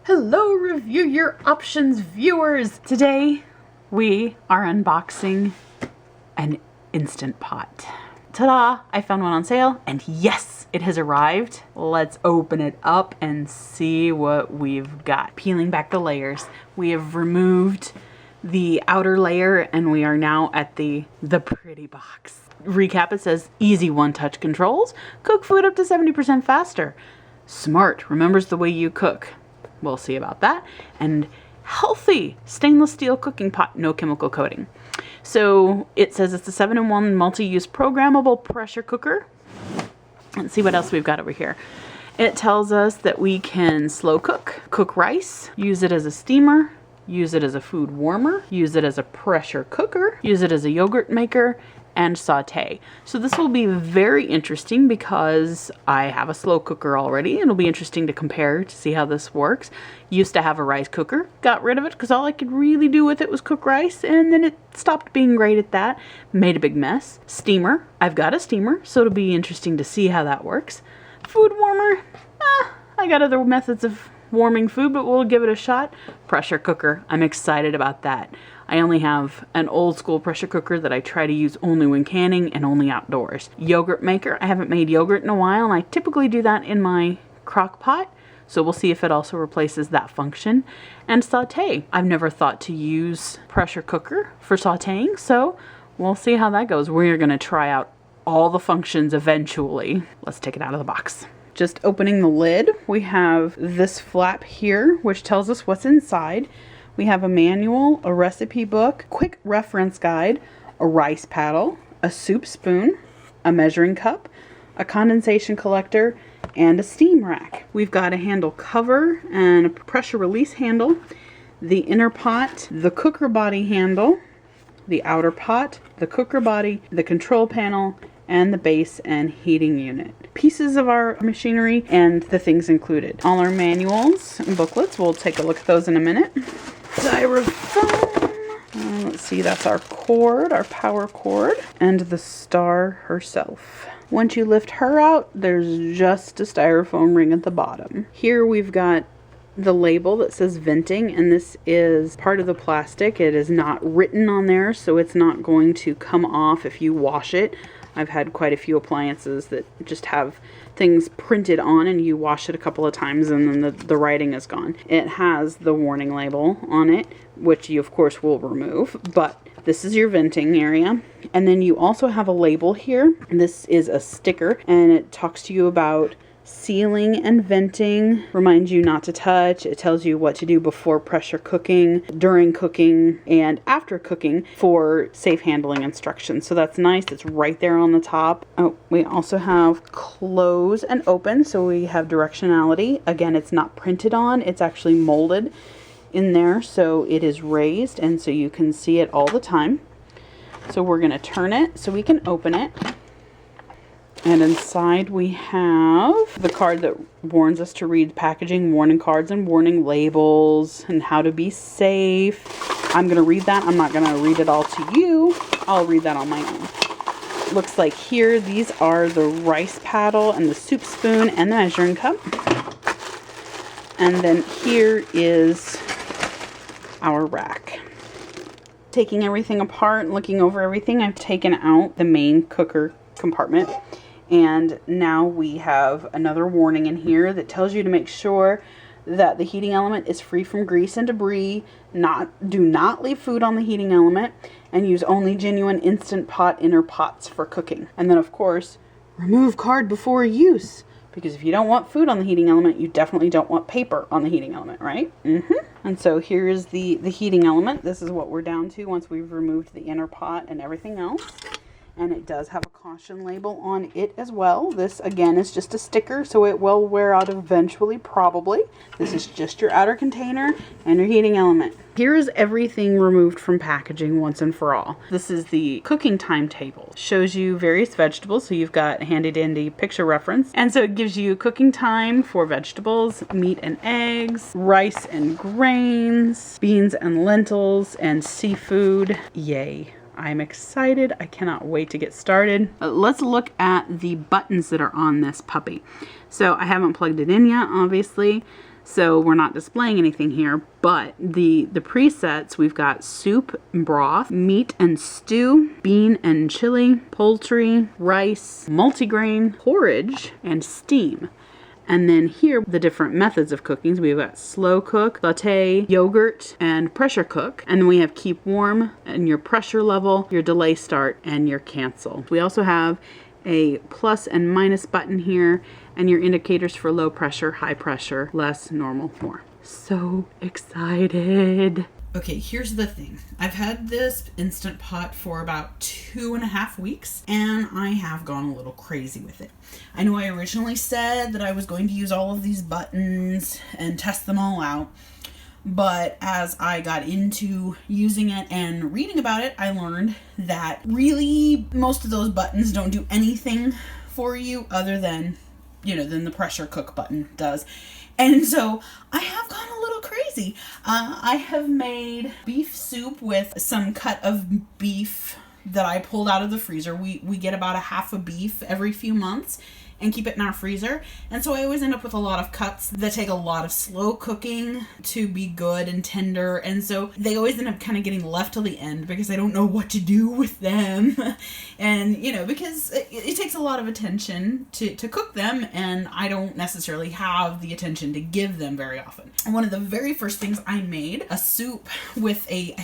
Hello, Review Your Options viewers! Today we are unboxing an Instant Pot. Ta-da! I found one on sale and yes, it has arrived. Let's open it up and see what we've got. Peeling back the layers, we have removed the outer layer and we are now at the pretty box. Recap, it says easy one-touch controls, cook food up to 70% faster. Smart, remembers the way you cook. We'll see about that. And healthy stainless steel cooking pot, no chemical coating. So it says it's a 7-in-1 multi-use programmable pressure cooker. Let's see what else we've got over here. It tells us that we can slow cook rice, use it as a steamer, use it as a food warmer, use it as a pressure cooker, use it as a yogurt maker, and saute. So this will be very interesting because I have a slow cooker already. It'll be interesting to compare to see how this works. Used to have a rice cooker, got rid of it because all I could really do with it was cook rice, and then it stopped being great at that. Made a big mess. Steamer, I've got a steamer, so it'll be interesting to see how that works. Food warmer, I got other methods of warming food, but we'll give it a shot. Pressure cooker, I'm excited about that. I only have an old school pressure cooker that I try to use only when canning and only outdoors. Yogurt maker, I haven't made yogurt in a while and I typically do that in my crock pot. So we'll see if it also replaces that function. And saute, I've never thought to use pressure cooker for sauteing, so we'll see how that goes. We're gonna try out all the functions eventually. Let's take it out of the box. Just opening the lid, we have this flap here, which tells us what's inside. We have a manual, a recipe book, quick reference guide, a rice paddle, a soup spoon, a measuring cup, a condensation collector, and a steam rack. We've got a handle cover and a pressure release handle, the inner pot, the cooker body handle, the outer pot, the cooker body, the control panel, and the base and heating unit. Pieces of our machinery and the things included. All our manuals and booklets, we'll take a look at those in a minute. Styrofoam. Let's see, that's our cord, our power cord, and the star herself. Once you lift her out, there's just a styrofoam ring at the bottom. Here we've got the label that says venting, and this is part of the plastic. It is not written on there, so it's not going to come off if you wash it. I've had quite a few appliances that just have things printed on and you wash it a couple of times and then the writing is gone. It has the warning label on it, which you of course will remove, but this is your venting area. And then you also have a label here. This is a sticker and it talks to you about sealing and venting, reminds you not to touch. It tells you what to do before pressure cooking, during cooking, and after cooking for safe handling instructions. So that's nice. It's right there on the top. Oh, we also have close and open, so we have directionality. Again, it's not printed on, it's actually molded in there, so it is raised, and so you can see it all the time. So we're going to turn it so we can open it. And inside we have the card that warns us to read packaging, warning cards, and warning labels, and how to be safe. I'm going to read that. I'm not going to read it all to you. I'll read that on my own. Looks like here, these are the rice paddle and the soup spoon and the measuring cup. And then here is our rack. Taking everything apart and looking over everything, I've taken out the main cooker compartment. And now we have another warning in here that tells you to make sure that the heating element is free from grease and debris. Do not leave food on the heating element, and use only genuine Instant Pot inner pots for cooking. And then of course, remove card before use, because if you don't want food on the heating element, you definitely don't want paper on the heating element, right? And so here's the heating element. This is what we're down to once we've removed the inner pot and everything else. And it does have a caution label on it as well. This, again, is just a sticker, so it will wear out eventually, probably. This is just your outer container and your heating element. Here is everything removed from packaging once and for all. This is the cooking timetable. Shows you various vegetables, so you've got a handy-dandy picture reference. And so it gives you cooking time for vegetables, meat and eggs, rice and grains, beans and lentils, and seafood. Yay. I'm excited. I cannot wait to get started. Let's look at the buttons that are on this puppy. So I haven't plugged it in yet, obviously. so we're not displaying anything here, but the presets, we've got soup and broth, meat and stew, bean and chili, poultry, rice, multigrain, porridge, and steam. And then here, the different methods of cooking. So we've got slow cook, saute, yogurt, and pressure cook. And then we have keep warm, and your pressure level, your delay start, and your cancel. We also have a plus and minus button here, and your indicators for low pressure, high pressure, less, normal, more. So excited. Okay, here's the thing. I've had this Instant Pot for about 2.5 weeks, and I have gone a little crazy with it. I know I originally said that I was going to use all of these buttons and test them all out, but as I got into using it and reading about it, I learned that really most of those buttons don't do anything for you other than, than the pressure cook button does. And so I have gone a little crazy. I have made beef soup with some cut of beef that I pulled out of the freezer. We get about a half a beef every few months and keep it in our freezer. And so I always end up with a lot of cuts that take a lot of slow cooking to be good and tender. And so they always end up kind of getting left till the end because I don't know what to do with them. And, because it takes a lot of attention to cook them, and I don't necessarily have the attention to give them very often. One of the very first things I made, a soup with I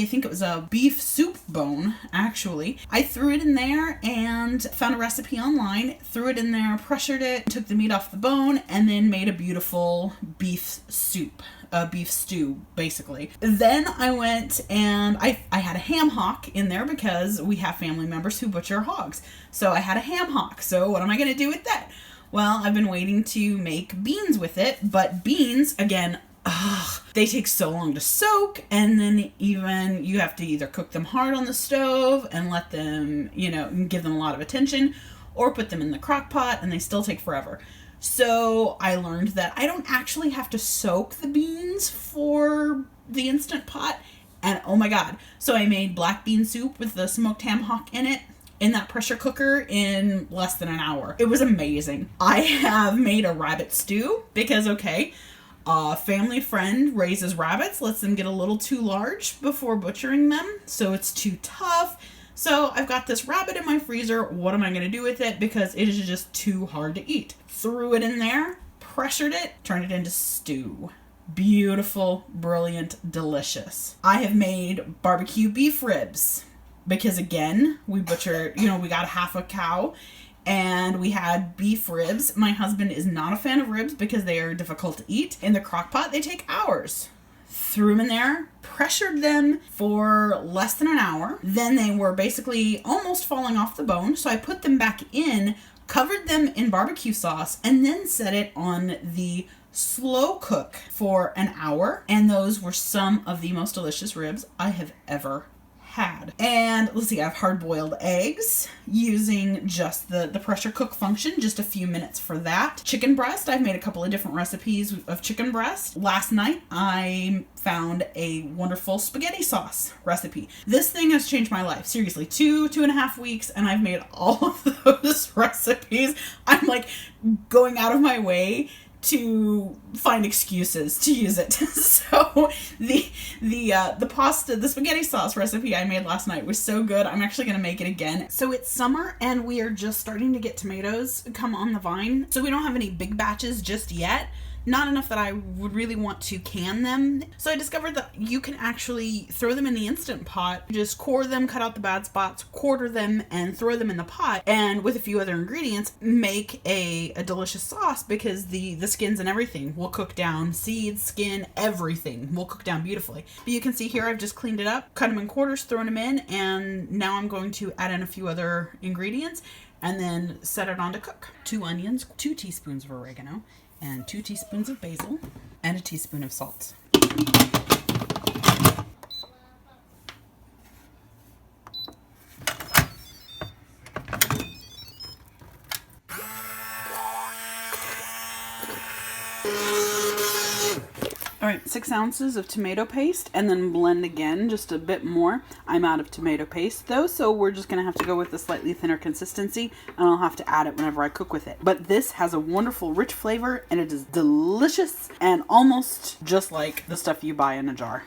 think it was a beef soup bone, actually. I threw it in there and found a recipe online, threw it in there, pressured it, took the meat off the bone, and then made a beautiful beef soup, a beef stew, basically. Then I went and I had a ham hock in there because we have family members who butcher hogs. So I had a ham hock. So what am I going to do with that? Well, I've been waiting to make beans with it, but beans, again, they take so long to soak, and then even you have to either cook them hard on the stove and let them, give them a lot of attention, or put them in the crock pot, and they still take forever. So I learned that I don't actually have to soak the beans for the Instant Pot, and oh my god. So I made black bean soup with the smoked ham hock in it, in that pressure cooker, in less than an hour. It was amazing. I have made a rabbit stew, because a family friend raises rabbits, lets them get a little too large before butchering them, so it's too tough. So I've got this rabbit in my freezer. What am I going to do with it? Because it is just too hard to eat. Threw it in there, pressured it, turned it into stew. Beautiful, brilliant, delicious. I have made barbecue beef ribs because, again, we butchered, we got half a cow and we had beef ribs. My husband is not a fan of ribs because they are difficult to eat. In the crock pot, they take hours. Threw them in there, pressured them for less than an hour. Then they were basically almost falling off the bone. So I put them back in, covered them in barbecue sauce, and then set it on the slow cook for an hour. And those were some of the most delicious ribs I have ever had. And let's see, I have hard-boiled eggs using just the pressure cook function, just a few minutes for that. Chicken breast, I've made a couple of different recipes of chicken breast. Last night, I found a wonderful spaghetti sauce recipe. This thing has changed my life. Seriously, 2.5 weeks, and I've made all of those recipes. I'm like going out of my way to find excuses to use it. So the spaghetti sauce recipe I made last night was so good. I'm actually going to make it again. So it's summer and we are just starting to get tomatoes come on the vine. So we don't have any big batches just yet. Not enough that I would really want to can them. So I discovered that you can actually throw them in the Instant Pot, just core them, cut out the bad spots, quarter them, and throw them in the pot. And with a few other ingredients, make a delicious sauce because the skins and everything will cook down. Seeds, skin, everything will cook down beautifully. But you can see here I've just cleaned it up, cut them in quarters, thrown them in, and now I'm going to add in a few other ingredients and then set it on to cook. 2 onions, 2 teaspoons of oregano, and 2 teaspoons of basil, and a teaspoon of salt. All right, 6 ounces of tomato paste, and then blend again just a bit more. I'm out of tomato paste though, so we're just gonna have to go with a slightly thinner consistency, and I'll have to add it whenever I cook with it. But this has a wonderful rich flavor, and it is delicious and almost just like the stuff you buy in a jar.